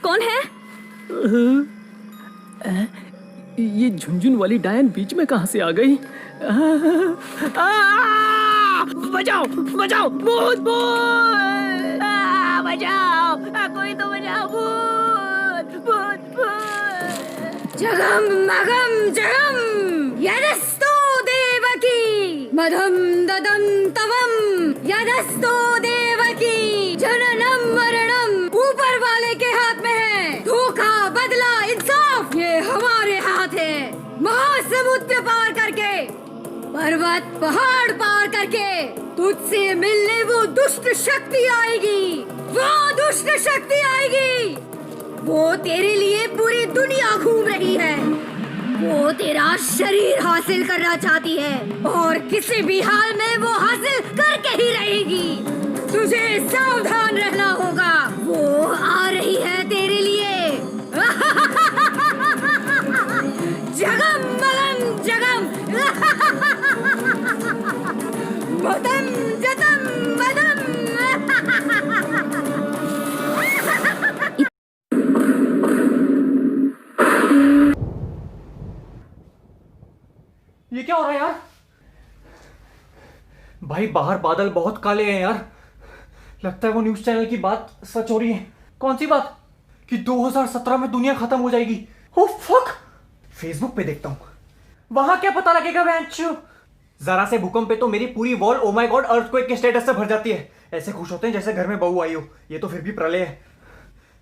कौन है? ये झुनझुन वाली डायन बीच में कहां से आ गई? बचाओ बचाओ, भूत भूत, बचाओ, कोई तो बचाओ, भूत भूत भूत। जगम मगम जगम यदस्तु देवकी मधम ददम तवम यदस्तु देवकी जननम मरणम ऊपर वाले के हाथ में है। धोखा बदला इंसाफ ये हमारे हाथ है। महासमुद्र पार करके, पर्वत पहाड़ पार करके तुझसे मिलने वो दुष्ट शक्ति आएगी, वो दुष्ट शक्ति आएगी। वो तेरे लिए पूरी दुनिया घूम रही है। वो तेरा शरीर हासिल करना चाहती है और किसी भी हाल में वो हासिल करके ही रहेगी। तुझे सावधान रहना होगा। वो आ रही है तेरे लिए। जगम मगम जगम मदम जदम मदम। ये क्या हो रहा है यार? भाई बाहर बादल बहुत काले हैं यार। लगता है वो न्यूज चैनल की बात सच हो रही है। कौन सी बात? कि 2017 में दुनिया खत्म हो जाएगी। Oh fuck! फेसबुक पे देखता हूं, वहां क्या पता लगेगा बेंचो। जरा से भूकंप पे तो मेरी पूरी wall oh my God earthquake के स्टेटस से भर जाती है। ऐसे खुश होते हैं जैसे घर में बहू आई हो। ये तो फिर भी प्रलय है।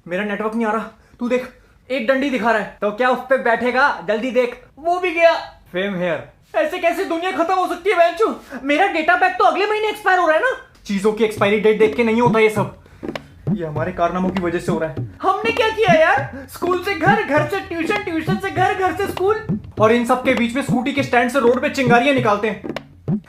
मेरा नेटवर्क नहीं आ रहा, तू देख एक डंडी दिखा रहा है। तो क्या उस पे बैठेगा? जल्दी देख, वो भी गया। Fame here. ऐसे कैसे दुनिया खत्म हो सकती है बेंचो? मेरा डेटा पैक तो अगले महीने एक्सपायर हो रहा है ना। चीजों की एक्सपायरी डेट देख के नहीं होता ये सब। ये हमारे कारनामों की वजह से हो रहा है। हमने क्या किया यार? स्कूल से घर, घर से ट्यूशन, ट्यूशन से घर, घर से स्कूल, और इन सब के बीच में स्कूटी के स्टैंड से रोड पे चिंगारियां निकालते हैं।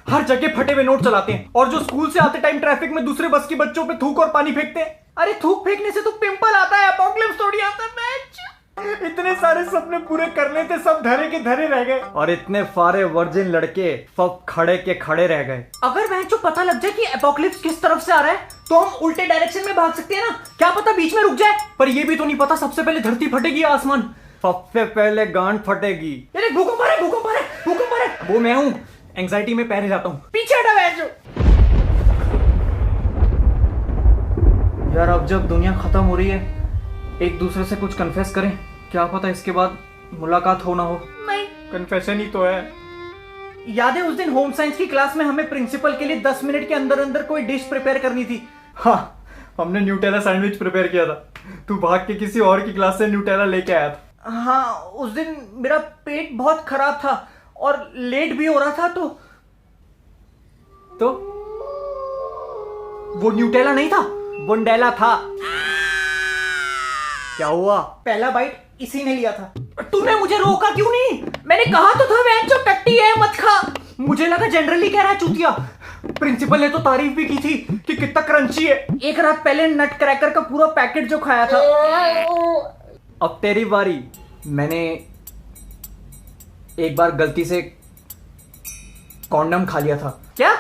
हर जगह फटे हुए नोट चलाते हैं, और जो स्कूल से आते टाइम ट्रैफिक में दूसरे बस के बच्चों पे थूक और पानी फेंकते हैं। अरे थूक फेंकने से तो पिंपल आता है, एपोक्लिप्स थोड़ी आता है। इतने सारे सपने पूरे करने थे, सब धरे के धरे रह गए। और इतने सारे वर्जिन लड़के सब खड़े के खड़े रह गए। अगर बहनचोद पता लग जाए कि एपोक्लिप्स किस तरफ से आ रहा है तो हम उल्टे डायरेक्शन में भाग सकते हैं ना। क्या पता बीच में रुक जाए। पर ये भी तो नहीं पता सबसे पहले धरती फटेगी या आसमान। सबसे पहले गांड फटेगी। अरे भूकंप आ रहा है, भूकंप आ रहा है, भूकंप आ रहा है। वो मैं हूँ, एंग्जाइटी में पैर जाता हूँ। पीछे हटा बहनचोद। यार अब जब दुनिया खत्म हो रही है, एक दूसरे से कुछ कन्फेस करें। क्या पता इसके बाद मुलाकात हो ना हो। नहीं, कन्फेशन ही तो है। याद है उस दिन होम साइंस की क्लास में हमें प्रिंसिपल के लिए 10 मिनट के अंदर अंदर कोई डिश प्रिपेयर करनी थी। हाँ, हमने न्यूटेला सैंडविच प्रिपेयर किया था। तू भाग के किसी और की क्लास से न्यूटेला लेके आया था। हाँ, उस दिन मेरा पेट बहुत खराब था और लेट भी हो रहा था। तो वो न्यूटेला नहीं था, बुंडेला था। क्या हुआ? पहला बाइट इसी ने लिया था। तूने मुझे रोका क्यों नहीं? मैंने कहा तो था वैन जो टट्टी है मत खा। मुझे लगा जनरली कह रहा है चूतिया। प्रिंसिपल ने तो तारीफ भी की थी कि कितना क्रंची है। एक रात पहले नट क्रैकर का पूरा पैकेट जो खाया था। अब तेरी बारी। मैंने एक बार गलती से कॉन्डम खा लिया था। क्या?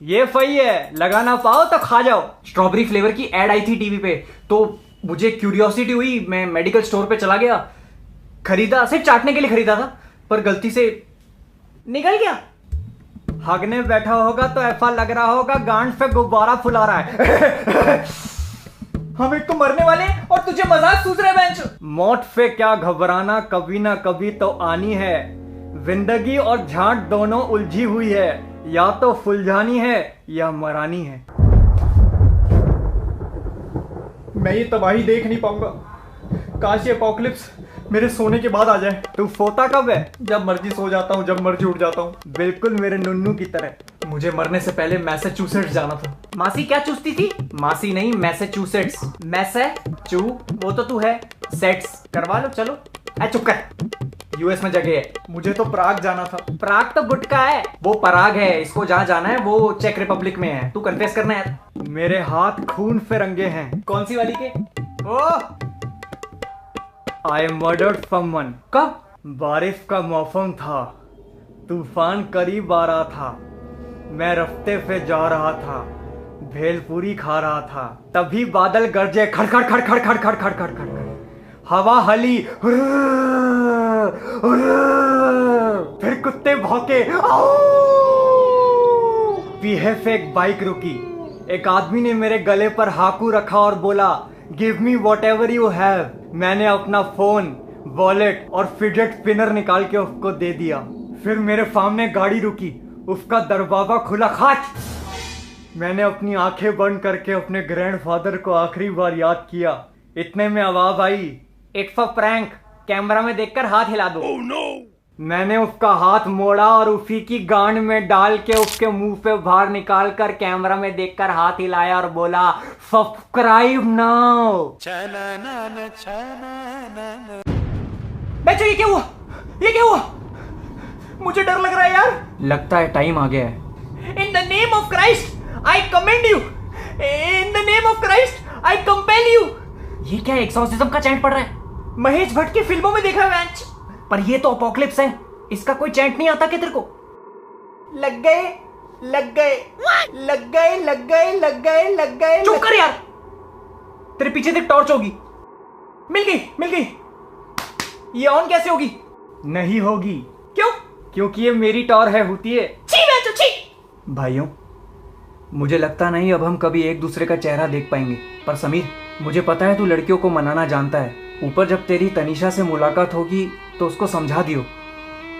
ये सही है, लगा ना पाओ तो खा जाओ। स्ट्रॉबेरी फ्लेवर की एड आई थी टीवी पे, तो मुझे क्यूरियोसिटी हुई। मैं मेडिकल स्टोर पे चला गया, खरीदा, सिर्फ चाटने के लिए खरीदा था, पर गलती से निकल गया। हगने बैठा होगा तो ऐसा लग रहा होगा गांड पे गुब्बारा फुला रहा है। हम एक तो मरने वाले हैं और तुझे मजाक सूझ रहा है बेंच। मौत से क्या घबराना, कभी ना कभी तो आनी है। जिंदगी और झांट दोनों उलझी हुई है, या तो फुलझानी है या मरानी है। मैं ये तबाही देख नहीं पाऊंगा। काश ये एपोक्लिप्स मेरे सोने के बाद आ जाए। तू सोता कब है? जब मर्जी सो जाता हूँ, जब मर्जी उठ जाता हूँ, बिल्कुल मेरे नुन्नू की तरह। मुझे मरने से पहले मैसेच्यूसेट्स जाना था। मासी क्या चूसती थी? मासी नहीं, मैसेच्यूसेट्स। मैसेचू वो तो तू है, सेट्स करवा लो। चलो चुप कर। यूएस में जगह है। मुझे तो प्राग जाना था। प्राग तो गुटका है, वो पराग है। इसको जहाँ जाना है वो चेक रिपब्लिक में है। तू कन्फेस करना है। मेरे हाथ खून से रंगे हैं। कौन सी वाली के? ओह, I murdered someone। कब? बारिश का मौसम था, तूफान करीब आ रहा था, मैं रास्ते पे जा रहा था, भेलपूरी खा रहा था, तभी बादल गरजे, खड़खड़ खड़खड़ खड़खड़ खड़खड़ खड़खड़, हवा हली, फिर कुत्ते भौंके, पीछे से एक बाइक रुकी, एक आदमी ने मेरे गले पर हाकू रखा और बोला, give me what ever you have. मैंने अपना फोन, वॉलेट और फिडेट स्पिनर निकाल के उसको दे दिया। फिर मेरे सामने गाड़ी रुकी, उसका दरवाजा खुला, खाच। मैंने अपनी आंखें बंद करके अपने ग्रैंडफादर को आखिरी बार याद किया। इतने में आवाज आई, इट्स अ प्रैंक, कैमरा में देखकर हाथ हिला दो। oh, no! मैंने उसका हाथ मोड़ा और उसी की गांड में डाल के उसके मुंह पे बाहर निकाल कर कैमरा में देखकर हाथ हिलाया और बोला, सब्सक्राइब नाउ। बच्चों ये क्या हुआ? ये क्या हुआ? मुझे डर लग रहा है यार। लगता है टाइम आ गया है। In the name of Christ, I commend you. In the name of Christ, I compel you. ये क्या एक्सॉर्सिज्म का चैंट पड़ रहा है? महेश भट्ट की फिल्मों में देखा है मैच, पर ये तो अपोकलिप्स है, इसका कोई चैंट नहीं आता क्या तेरे को? लग गए, लग गए, लग गए, लग गए, लग गए, लग गए। चुप कर यार, तेरे पीछे देख, टॉर्च होगी। मिल गई, मिल गई। ये ऑन कैसे होगी? नहीं होगी। क्यों? क्योंकि ये मेरी टॉर है, होती है। छी बेचो, छी। भाइयों, मुझे लगता नहीं अब हम कभी एक दूसरे का चेहरा देख पाएंगे, पर समीर, मुझे पता है तू लड़कियों को मनाना जानता है। ऊपर जब तेरी तनीषा से मुलाकात होगी तो उसको समझा दियो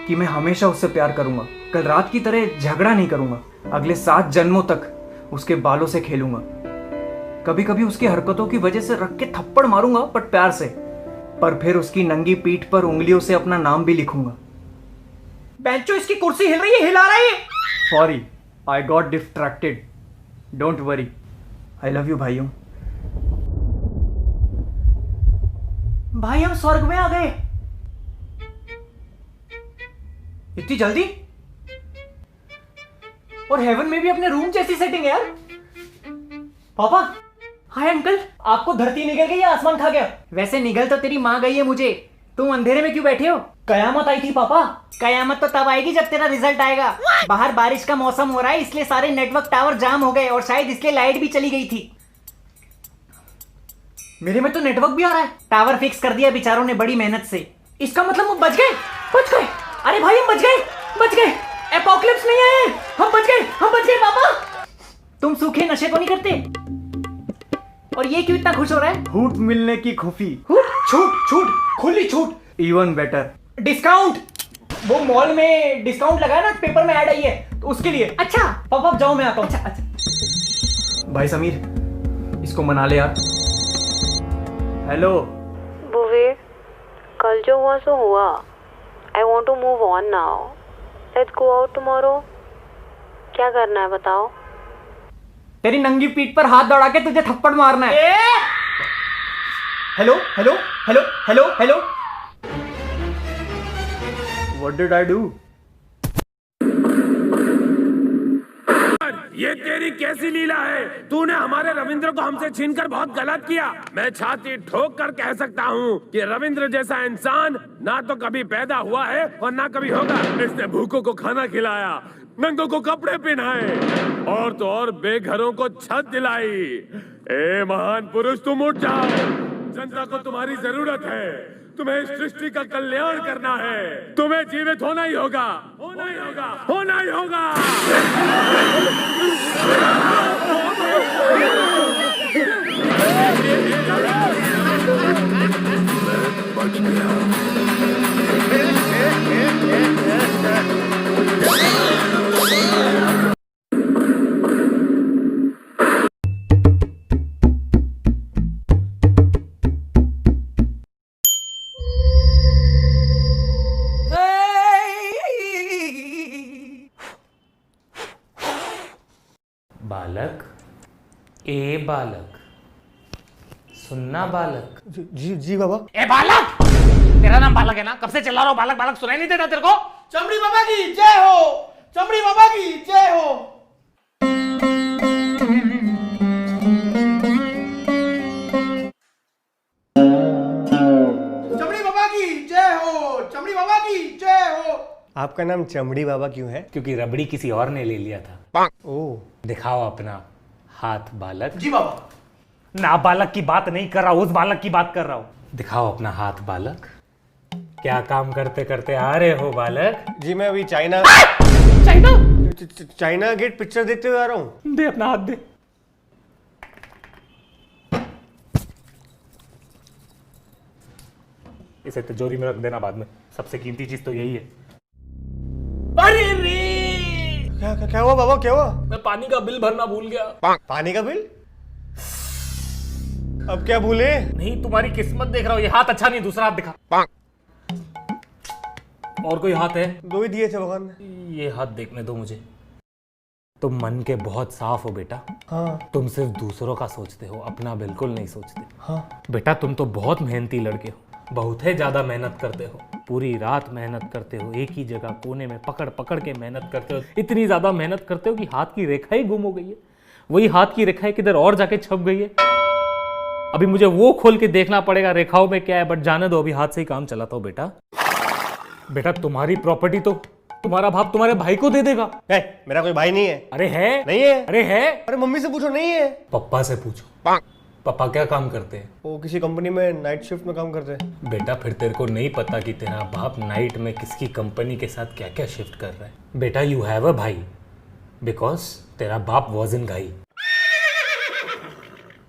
कि मैं हमेशा उससे प्यार करूंगा, कल रात की तरह झगड़ा नहीं करूंगा, अगले 7 जन्मों तक उसके बालों से खेलूंगा, कभी कभी उसकी हरकतों की वजह से रख के थप्पड़ मारूंगा, बट प्यार से, पर फिर उसकी नंगी पीठ पर उंगलियों से अपना नाम भी लिखूंगा। बेंचो, इसकी कुर्सी हिल रही है, हिला रहा है। Sorry, I got distracted, don't worry, I love you भाइयों। भाई हम स्वर्ग में आ गए। इतनी जल्दी? और हेवन में भी अपने रूम जैसी सेटिंग है यार। पापा, हाय अंकल, आपको धरती निकल गई या आसमान खा गया? वैसे निगल तो तेरी माँ गई है मुझे, तुम अंधेरे में क्यों बैठे हो? कयामत आई थी पापा। कयामत तो तब आएगी जब तेरा रिजल्ट आएगा। बाहर बारिश का मौसम हो रहा है, इसलिए सारे नेटवर्क टावर जाम हो गए और शायद इसलिए लाइट भी चली गई थी। मेरे में तो नेटवर्क भी आ रहा है। टावर फिक्स कर दिया बेचारों ने बड़ी मेहनत से। इसका मतलब हम बच गए, बच गए। अरे भाई हम बच गए, बच गए। एपोकलिप्स नहीं आए, हम बच गए, हम बच गए पापा। तुम सूखे नशे तो नहीं करते? और ये क्यों इतना खुश हो रहा है? छूट मिलने की खुशी। छूट, छूट, खुली छूट, इवन बेटर, डिस्काउंट। वो मॉल में डिस्काउंट लगा है ना, पेपर में ऐड आई है, तो उसके लिए। अच्छा पापा जाओ, मैं आता हूँ। अच्छा अच्छा। भाई समीर, इसको मना ले यार। हेलो भुवी, कल जो हुआ सो हुआ। I want to move on now. Let's go out tomorrow. क्या करना है बताओ? तेरी नंगी पीठ पर हाथ दौड़ा के तुझे थप्पड़ मारना है। Hello hello hello hello hello. What did I do? ये तेरी कैसी लीला है? तूने हमारे रविंद्र को हमसे छीनकर बहुत गलत किया। मैं छाती ठोक कर कह सकता हूँ कि रविंद्र जैसा इंसान ना तो कभी पैदा हुआ है और ना कभी होगा। इसने भूखों को खाना खिलाया, नंगों को कपड़े पहनाए और तो और बेघरों को छत दिलाई। ए महान पुरुष, तुम उठ जाओ। जनता को तुम्हारी जरूरत है। तुम्हें इस सृष्टि का कल्याण करना है। तुम्हें जीवित होना ही होगा, होना ही होगा, होना ही होगा। बच गया। बालक, ए बालक, सुनना बालक। जी बाबा। ए बालक, तेरा नाम बालक है ना? कब से चिल्ला रहा हूं बालक बालक, सुनाई नहीं देता तेरे को? चमड़ी बाबा की जय हो, चमड़ी बाबा की जय हो। चमड़ी बाबा की जय हो, चमड़ी बाबा की जय हो। आपका नाम चमड़ी बाबा क्यों है? क्योंकि रबड़ी किसी और ने ले लिया था। ओह, दिखाओ अपना हाथ बालक। जी बाबा। ना बालक की बात नहीं कर रहा हूं, उस बालक की बात कर रहा हूं। दिखाओ अपना हाथ बालक। क्या काम करते करते आ रहे हो बालक? जी मैं अभी चाइना चाइना गेट पिक्चर देखते हुए आ रहा हूँ। दे अपना हाथ दे। इसे तिजोरी में रख देना बाद में, सबसे कीमती चीज तो यही है। अरे रे, क्या हुआ बाबा, क्या हुआ? मैं पानी का बिल भरना भूल गया। पानी का बिल? अब क्या भूले? नहीं, तुम्हारी किस्मत देख रहा हूँ। ये हाथ अच्छा नहीं, दूसरा हाथ दिखा। और कोई हाथ है? 2 ही दिए थे भगवान ने। ये हाथ देखने दो मुझे। तुम मन के बहुत साफ हो बेटा। हाँ। तुम सिर्फ दूसरों का सोचते हो, अपना बिल्कुल नहीं सोचते। हाँ। बेटा तुम तो बहुत मेहनती लड़के हो, बहुत ही ज्यादा मेहनत करते हो, पूरी रात मेहनत करते हो, एक ही जगह कोने में पकड़ पकड़ के मेहनत करते हो। इतनी ज्यादा मेहनत करते हो कि हाथ की रेखा ही गुम हो गई है। वही हाथ की रेखा किधर और जाके छप गई है। अभी मुझे वो खोल के देखना पड़ेगा रेखाओं में क्या है, बट जाने दो, अभी हाथ से ही काम चलाता हूं बेटा। बेटा तुम्हारी प्रॉपर्टी तो तुम्हारा बाप तुम्हारे भाई को दे देगा। मेरा कोई भाई नहीं है। अरे है। नहीं है। अरे है। अरे मम्मी से पूछो, नहीं है। पप्पा से पूछो। पापा क्या काम करते हैं? वो किसी कंपनी में नाइट शिफ्ट में काम करते हैं। बेटा फिर तेरे को नहीं पता कि तेरा बाप नाइट में किसकी कंपनी के साथ क्या क्या शिफ्ट कर रहा है। बेटा यू हैव अ भाई बिकॉज तेरा बाप वॉज इन घाई।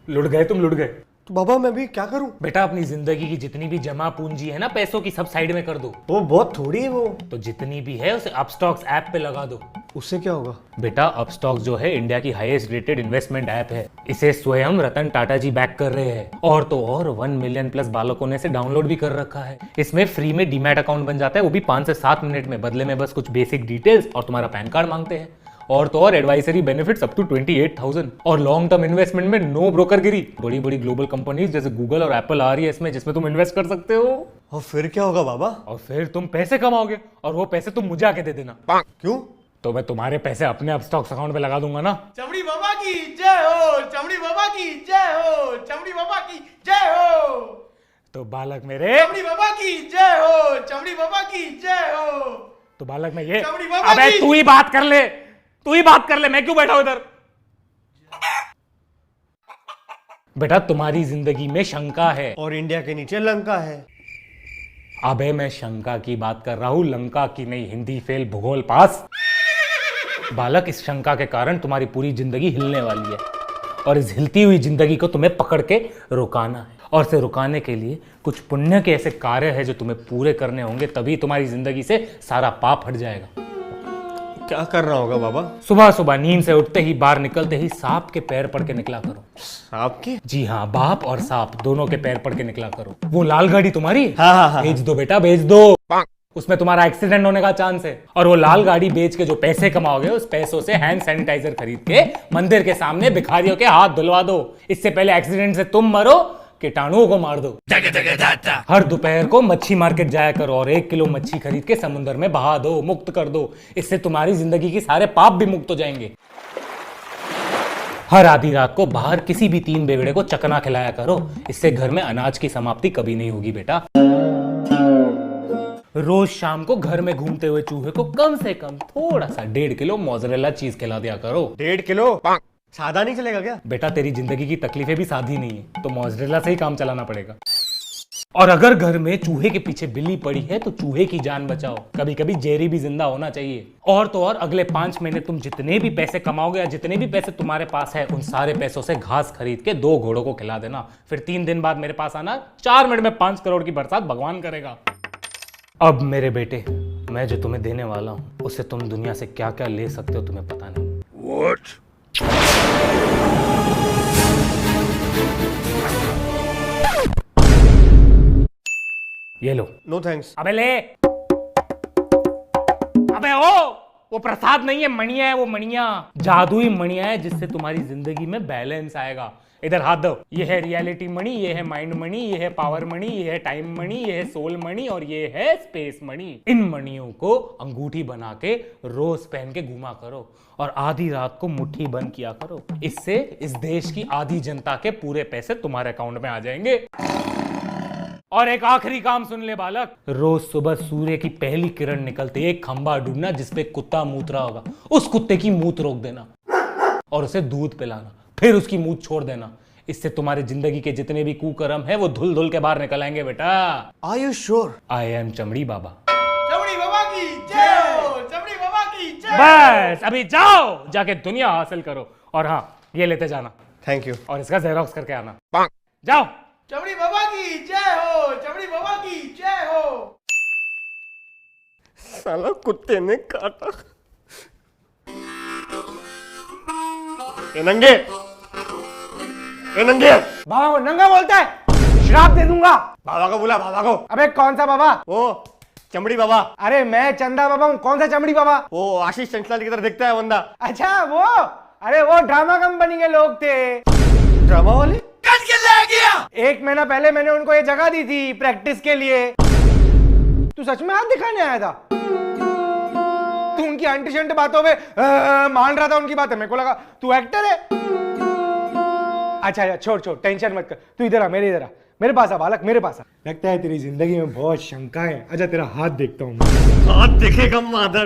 लुट गए तुम, लुट गए। तो बाबा मैं भी क्या करूं? बेटा अपनी जिंदगी की जितनी भी जमा पूंजी है ना पैसों की, सब साइड में कर दो। वो बहुत थोड़ी है वो। तो जितनी भी है उसे अपस्टॉक्स ऐप पे लगा दो। उससे क्या होगा? बेटा अपस्टॉक्स जो है इंडिया की हाईएस्ट रेटेड इन्वेस्टमेंट ऐप है। इसे स्वयं रतन टाटा जी बैक कर रहे हैं, और तो और 1 मिलियन प्लस बालकों ने इसे डाउनलोड भी कर रखा है। इसमें फ्री में डीमैट अकाउंट बन जाता है, वो भी 5 से 7 मिनट में। बदले में बस कुछ बेसिक डिटेल्स और तुम्हारा पैन कार्ड मांगते हैं। और तो और एडवाइजरी बेनिफिट्स अप टू 28,000 और लॉन्ग टर्म इन्वेस्टमेंट में नो ब्रोकरगिरी। बड़ी बड़ी ग्लोबल कंपनीज जैसे गूगल और एप्पल आ रही है इसमें, जिसमें तुम इन्वेस्ट कर सकते हो। और फिर क्या होगा बाबा? और फिर तुम पैसे कमाओगे, और वो पैसे तुम मुझे आके दे देना। क्यों? तो मैं तुम्हारे पैसे अपने अपस्टॉक्स अकाउंट पे लगा दूंगा ना। चमड़ी बाबा की जय हो, चमड़ी बाबा की जय हो, चमड़ी बाबा की जय हो। तो बालक मेरे, चमड़ी बाबा की जय हो, चमड़ी बाबा की जय हो। तो बालक में ये, चमड़ी बाबा अबे की। तू ही बात कर ले, तू ही बात कर ले, मैं क्यों बैठा हूं इधर? बेटा तुम्हारी जिंदगी में शंका है, और इंडिया के नीचे लंका है। अबे मैं शंका की बात कर रहा हूं, लंका की नहीं। हिंदी फेल, भूगोल पास। बालक इस शंका के कारण तुम्हारी पूरी जिंदगी हिलने वाली है, और इस हिलती हुई जिंदगी को तुम्हें पकड़ के रुकाना है। और इसे रुकाने के लिए कुछ पुण्य के ऐसे कार्य है जो तुम्हें पूरे करने होंगे, तभी तुम्हारी जिंदगी से सारा पाप हट जाएगा। क्या करना होगा बाबा? सुबह सुबह नींद से उठते ही, बाहर निकलते ही सांप के पैर पड़ के निकला करो। सांप के? जी हाँ, बाप और सांप दोनों के पैर पड़ के निकला करो। वो लाल गाड़ी तुम्हारी? हाँ। भेज दो बेटा, भेज दो। उसमें तुम्हारा एक्सीडेंट होने का चांस है। और वो लाल गाड़ी बेच के जो पैसे कमाओगे, उस पैसों से हैंड सैनिटाइजर खरीद के मंदिर के सामने भिखारियों के हाथ धुलवा दो। इससे पहले एक्सीडेंट से तुम मरो, कीटाणुओं को मार दो। हर दोपहर को मच्छी मार्केट जाया करो और 1 किलो मच्छी खरीद के समुद्र में बहा दो, मुक्त कर दो। इससे तुम्हारी जिंदगी के सारे पाप भी मुक्त हो जाएंगे। हर आधी रात को बाहर किसी भी 3 बेवड़े को चकना खिलाया करो। इससे घर में अनाज की समाप्ति कभी नहीं होगी बेटा। रोज शाम को घर में घूमते हुए चूहे को कम से कम थोड़ा सा 1.5 किलो मोज़रेला चीज खिला दिया करो। 1.5 किलो? सादा नहीं चलेगा क्या? बेटा तेरी जिंदगी की तकलीफें भी सादी नहीं है, तो मोज़रेला से ही काम चलाना पड़ेगा। और अगर घर में चूहे के पीछे बिल्ली पड़ी है तो चूहे की जान बचाओ। कभी कभी जेरी भी जिंदा होना चाहिए। और तो और अगले 5 महीने तुम जितने भी पैसे कमाओगे या जितने भी पैसे तुम्हारे पास है, उन सारे पैसों से घास खरीद के 2 घोड़ों को खिला देना। फिर 3 दिन बाद मेरे पास आना, 4 मिनट में 5 करोड़ की बरसात भगवान करेगा। अब मेरे बेटे, मैं जो तुम्हें देने वाला हूं, उससे तुम दुनिया से क्या क्या ले सकते हो तुम्हें पता नहीं। What? ये लो। No thanks. अबे ले। अबे वो प्रसाद नहीं है, मणिया है। वो मणिया जादुई मणिया है, जिससे तुम्हारी जिंदगी में बैलेंस आएगा। इधर हाथ दो। ये है रियलिटी मणि, ये है माइंड मणि, ये है पावर मणि, ये है टाइम मणि, ये है सोल मणि, और ये है स्पेस मणि। इन मणियों को अंगूठी बना के रोज पहन के घूमा करो, और आधी रात को मुट्ठी बंद किया करो। इससे इस देश की आधी जनता के पूरे पैसे तुम्हारे अकाउंट में आ जाएंगे। और एक आखिरी काम सुन ले बालक, रोज सुबह सूर्य की पहली किरण निकलते ही एक खंबा ढूंढना जिसपे कुत्ता मूत रहा होगा, उस कुत्ते की मूत रोक देना और उसे दूध पिलाना। फिर उसकी मूंछ छोड़ देना। इससे तुम्हारी जिंदगी के जितने भी कुकर्म है वो धुल धुल के बाहर निकल आएंगे बेटा। Are you sure? I am चमड़ी बाबा। चमड़ी बाबा की जय हो, चमड़ी बाबा की जय। बस अभी जाओ, जाके दुनिया हासिल करो। और हाँ, ये लेते जाना थैंक यू। और इसका जेरोक्स करके आना। जाओ। चमड़ी बाबा की जय हो, चमड़ी बाबा की जय हो। साला कुत्ते ने काटा। ये नंगे, ये नंगे। बाबा को नंगा बोलता है, श्राप दे दूंगा। बाबा को बुला, बाबा को। अबे कौन सा बाबा? वो चमड़ी बाबा। अरे मैं चंदा बाबा हूँ, कौन सा चमड़ी बाबा? वो आशीष चंचलानी की तरह दिखता है बंदा। अच्छा वो, अरे वो ड्रामा कंपनी के लोग थे। ड्रामा वाले? कट के ले गया। 1 महीना पहले मैंने उनको ये जगह दी थी प्रैक्टिस के लिए। तू सच में हाथ दिखाने आया था? तू उनकी आंटी शंटी बातों में मान रहा था उनकी बातें, मेरे को लगा तू एक्टर है। अच्छा छोड़, टेंशन मत कर, तू इधर आ, मेरे पास आ बालक, मेरे पास आ। लगता है तेरी जिंदगी में बहुत शंका है। अच्छा तेरा हाथ देखता हूँ। हाथ देखेगा मादर।